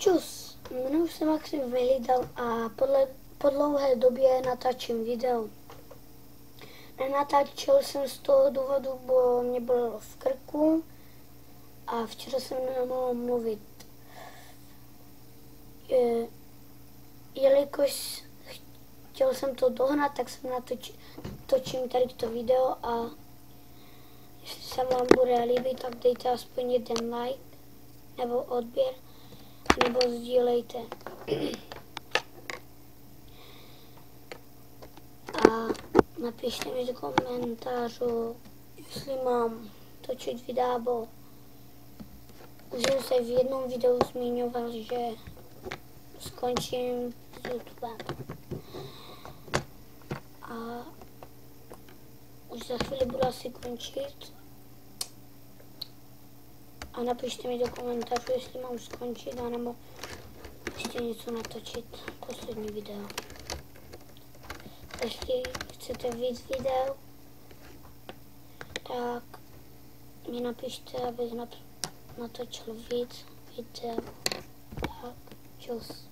Čus, jmenuji se Maxim Vylídal a po dlouhé době natáčím video. Nenatáčel jsem z toho důvodu, bo mě bolelo v krku a včera jsem nemohl mluvit. Jelikož chtěl jsem to dohnat, tak jsem točím tady to video a jestli se vám bude líbit, tak dejte aspoň jeden like nebo odběr, nebo sdílejte. A napište mi do komentářů, jestli mám točit videa, bo už jsem se v jednom videu zmiňoval, že skončím s YouTubem. A už za chvíli budu asi končit. A napište mi do komentářů, jestli mám skončit, anebo ještě něco natočit, poslední video. Jestli chcete víc video, tak mi napište, abych natočil víc video. Tak, čus.